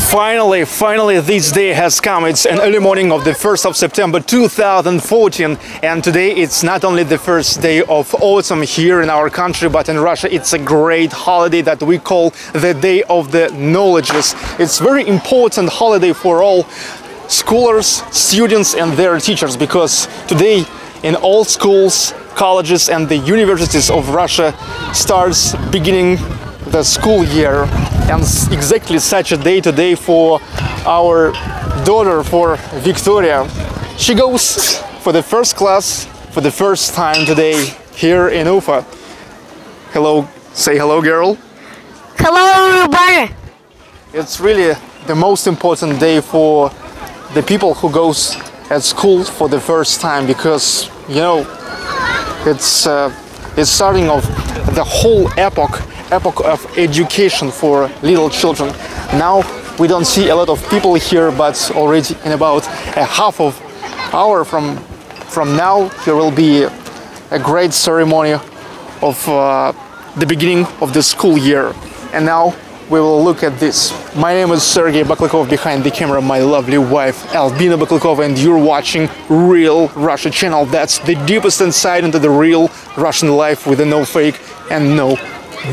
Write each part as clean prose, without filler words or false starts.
Finally, this day has come. It's an early morning of the 1st of September 2014, and today it's not only the first day of autumn here in our country, but in Russia it's a great holiday that we call the Day of the Knowledges. It's a very important holiday for all scholars, students and their teachers, because today in all schools, colleges and the universities of Russia starts beginning the school year, and exactly such a day today for our daughter, for Victoria. She goes for the first class for the first time today here in Ufa. Hello, say hello, girl. Hello, everybody. It's really the most important day for the people who goes at school for the first time, because you know it's starting of the whole epoch of education for little children. Now we don't see a lot of people here, but already in about a half of hour from now there will be a great ceremony of the beginning of the school year. And now we will look at this. My name is Sergey Baklykov, behind the camera my lovely wife Albina Baklykova, and you're watching Real Russia channel. That's the deepest insight into the real Russian life with no fake and no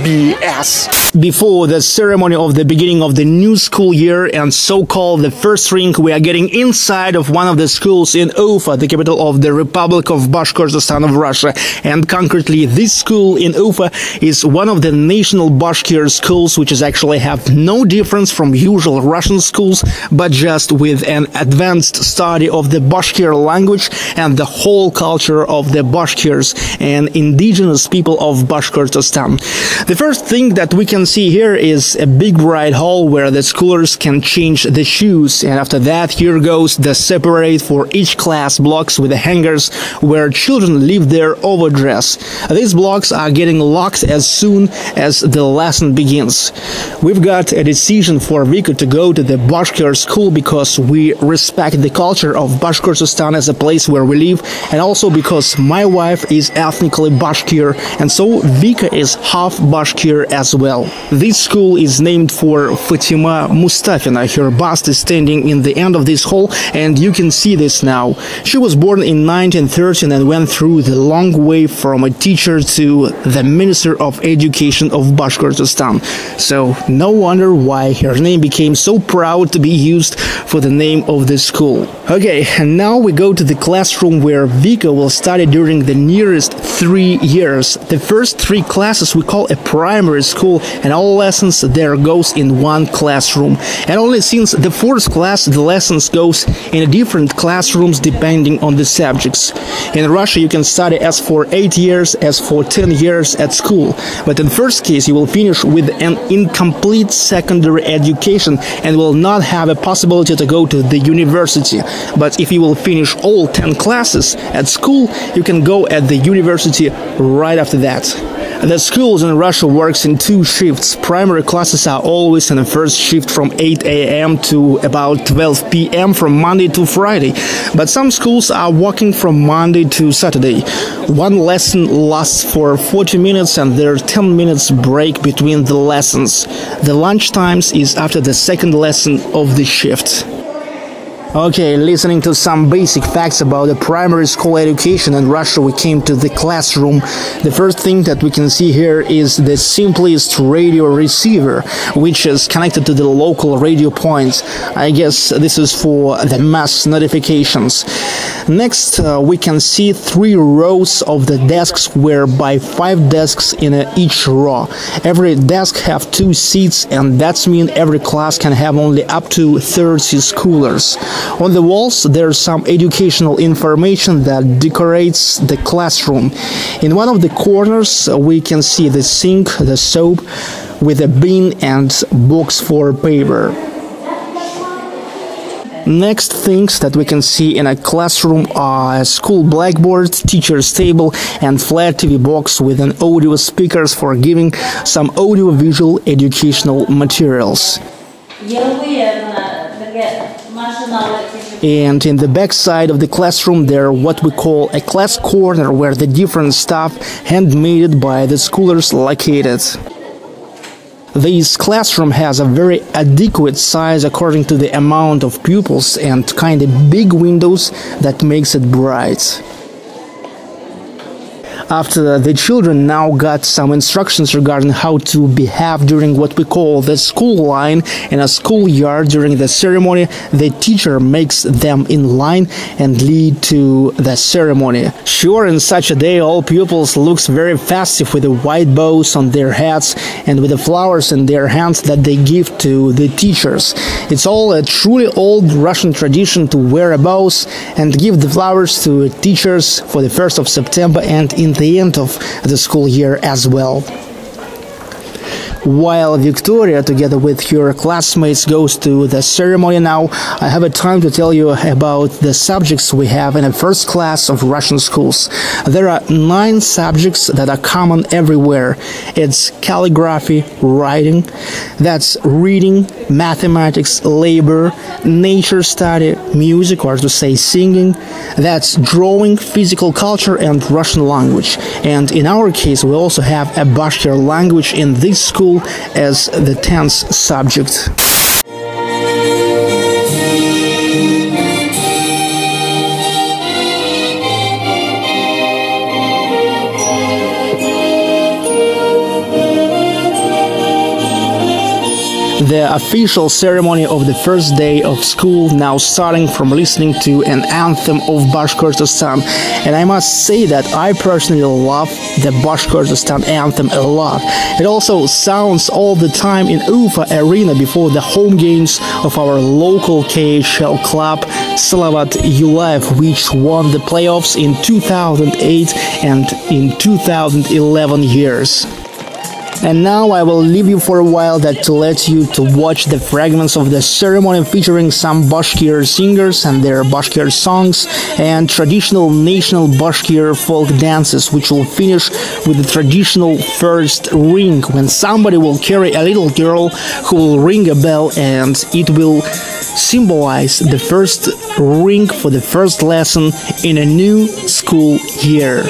BS. Before the ceremony of the beginning of the new school year and so-called the first ring, we are getting inside of one of the schools in Ufa, the capital of the Republic of Bashkortostan of Russia. And concretely, this school in Ufa is one of the national Bashkir schools, which is actually have no difference from usual Russian schools, but just with an advanced study of the Bashkir language and the whole culture of the Bashkirs and indigenous people of Bashkortostan. The first thing that we can see here is a big bright hall where the scholars can change the shoes, and after that here goes the separate for each class blocks with the hangers where children leave their overdress. These blocks are getting locked as soon as the lesson begins. We've got a decision for Vika to go to the Bashkir school because we respect the culture of Bashkortostan as a place where we live, and also because my wife is ethnically Bashkir, and so Vika is half Bashkir as well. This school is named for Fatima Mustafina. Her bust is standing in the end of this hall, and you can see this now. She was born in 1913 and went through the long way from a teacher to the Minister of Education of Bashkortostan. So no wonder why her name became so proud to be used for the name of the school. Okay, and now we go to the classroom where Vika will study during the nearest 3 years. The first 3 classes we call a primary school, and all lessons there goes in one classroom. And only since the 4th class the lessons goes in different classrooms depending on the subjects. In Russia you can study as for 8 years, as for 10 years at school, but in first case you will finish with an incomplete secondary education and will not have a possibility to go to the university. But if you will finish all 10 classes at school, you can go at the university right after that. The schools in Russia works in 2 shifts. Primary classes are always in the first shift from 8 a.m. to about 12 p.m. from Monday to Friday. But some schools are working from Monday to Saturday. One lesson lasts for 40 minutes and there are 10 minutes break between the lessons. The lunch times is after the second lesson of the shift. Okay, listening to some basic facts about the primary school education in Russia, we came to the classroom. The first thing that we can see here is the simplest radio receiver, which is connected to the local radio points. I guess this is for the mass notifications. Next, we can see 3 rows of the desks, whereby 5 desks in each row. Every desk have 2 seats, and that's mean every class can have only up to 30 scholars. On the walls there's some educational information that decorates the classroom. In one of the corners we can see the sink, the soap with a bin and box for paper. Next things that we can see in a classroom are a school blackboard, teacher's table and flat TV box with an audio speakers for giving some audio-visual educational materials. And in the back side of the classroom there are what we call a class corner, where the different stuff handmade by the scholars located. This classroom has a very adequate size according to the amount of pupils and kind of big windows that makes it bright. After the children now got some instructions regarding how to behave during what we call the school line in a schoolyard during the ceremony, the teacher makes them in line and lead to the ceremony. Sure, in such a day all pupils looks very festive with the white bows on their heads and with the flowers in their hands that they give to the teachers. It's all a truly old Russian tradition to wear a bows and give the flowers to teachers for the 1st of September and in the end of the school year as well. While Victoria, together with her classmates, goes to the ceremony now, I have a time to tell you about the subjects we have in the first class of Russian schools. There are 9 subjects that are common everywhere. It's calligraphy, writing, that's reading, mathematics, labor, nature study, music, or to say singing, that's drawing, physical culture, and Russian language. And in our case, we also have a Bashkir language in this school as the 10th subject. The official ceremony of the first day of school now starting from listening to an anthem of Bashkortostan, and I must say that I personally love the Bashkortostan anthem a lot. It also sounds all the time in Ufa Arena before the home games of our local KHL club Salavat Yulev, which won the playoffs in 2008 and in 2011 years. And now I will leave you for a while to let you to watch the fragments of the ceremony featuring some Bashkir singers and their Bashkir songs and traditional national Bashkir folk dances, which will finish with the traditional first ring, when somebody will carry a little girl who will ring a bell and it will symbolize the first ring for the first lesson in a new school year.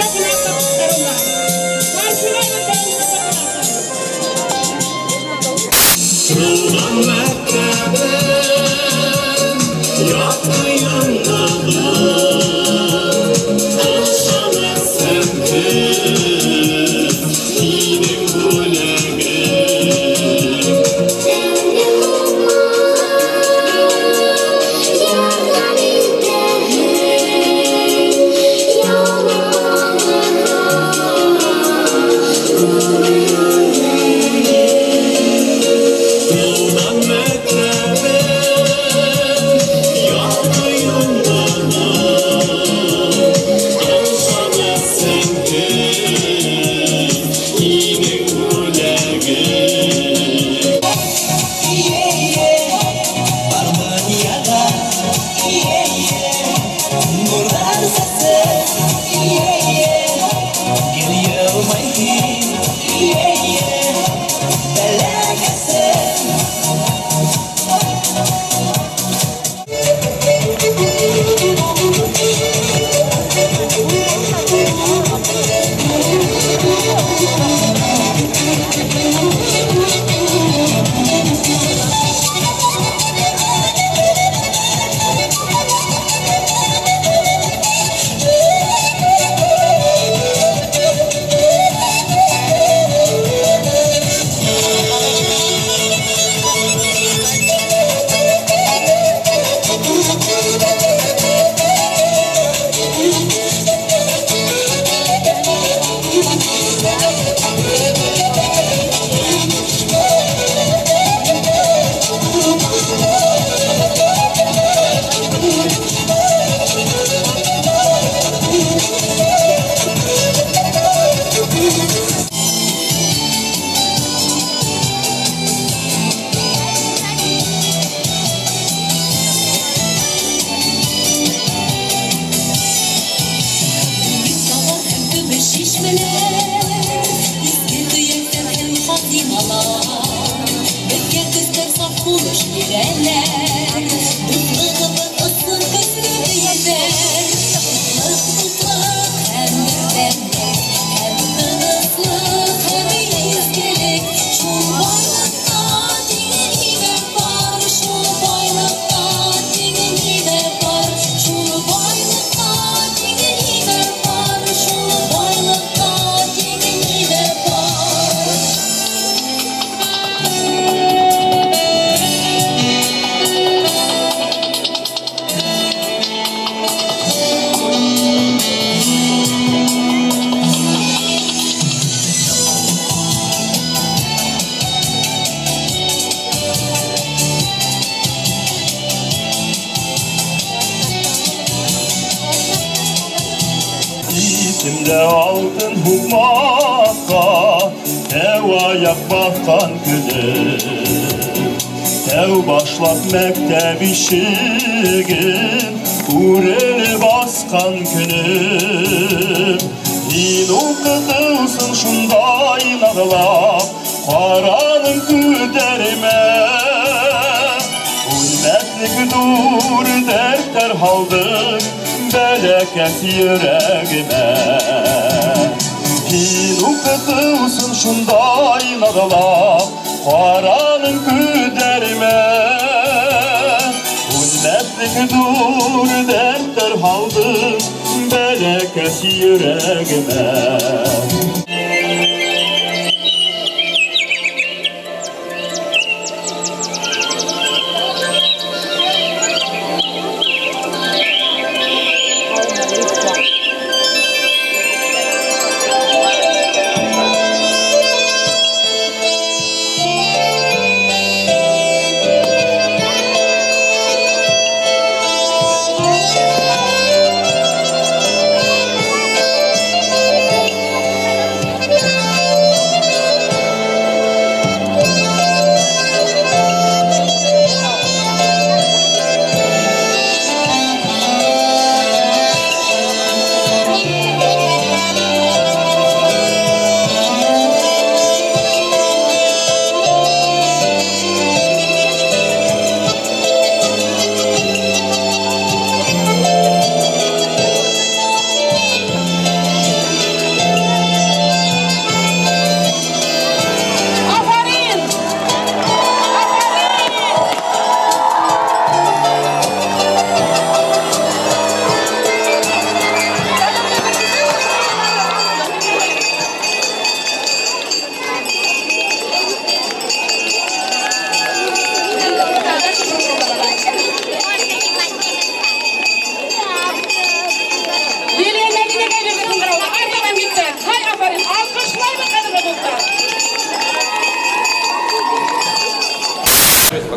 de altın hukmaka Ev ayak bakkan günü Ev başlap mektep işigin Ureli baskan günü Din okıtılsın şunday nağlap Karanın güderime Ümmetlik dur dertler haldır Bereket yüreğime Din okıtılsın şunday nağlap Karanın güderime Ümmetlik dur dertler haldır Bereket yüreğime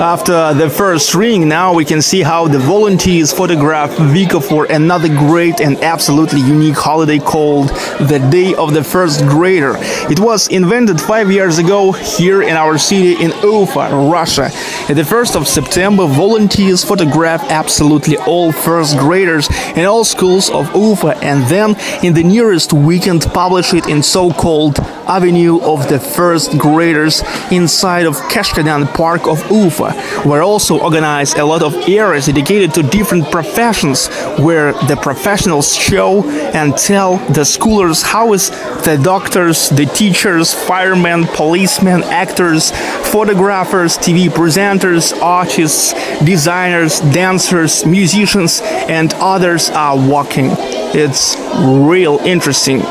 After the first ring, now we can see how the volunteers photograph Vika for another great and absolutely unique holiday called the Day of the First Grader. It was invented 5 years ago here in our city in Ufa, Russia. At the 1st of September, volunteers photograph absolutely all first graders in all schools of Ufa, and then in the nearest weekend publish it in so-called Avenue of the First Graders inside of Kashkadan Park of Ufa, where also organize a lot of areas dedicated to different professions, where the professionals show and tell the schoolers how is the doctors, the teachers, firemen, policemen, actors, photographers, TV presenters, artists, designers, dancers, musicians, and others are walking. It's real interesting.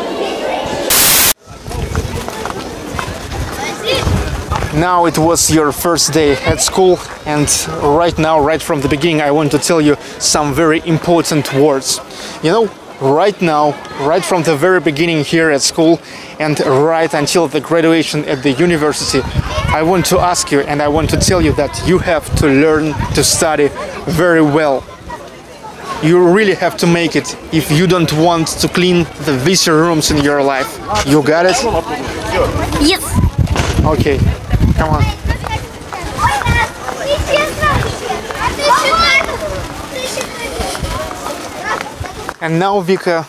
Now it was your first day at school, and right now, right from the beginning, I want to tell you some very important words. You know, right now, right from the very beginning here at school and right until the graduation at the university, I want to ask you and I want to tell you that you have to learn to study very well. You really have to make it if you don't want to clean the visitor rooms in your life. You got it? Yes. Okay. Come on. And now, Vika,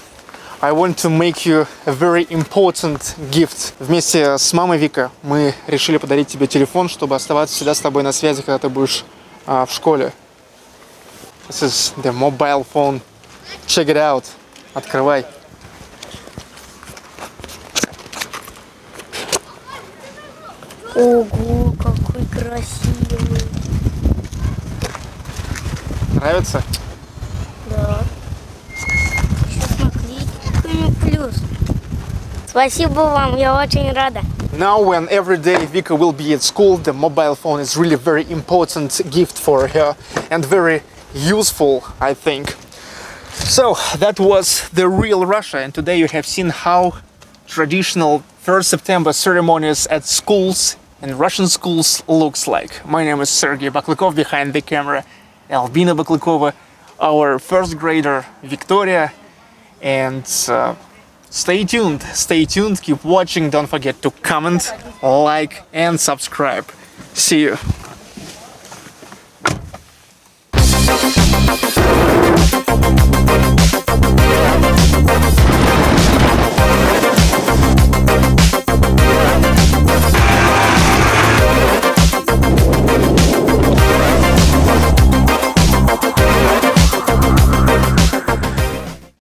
I want to make you a very important gift. Вместе с мамой Вика мы решили подарить тебе телефон, чтобы оставаться всегда с тобой на связи, когда ты будешь в школе. This is the mobile phone. Check it out. Открывай. Ого, какой красивый. Нравится? Да. Сейчас наклейками плюс. Спасибо вам, я очень рада. Now, when every day Vika will be at school, the mobile phone is really very important gift for her and very useful, I think. So, that was the real Russia, and today you have seen how traditional 1st September ceremonies at schools and Russian schools looks like. My name is Sergey Baklykov, behind the camera Albina Baklykova, our first grader Victoria, and Stay tuned, keep watching, don't forget to comment, like and subscribe. See you.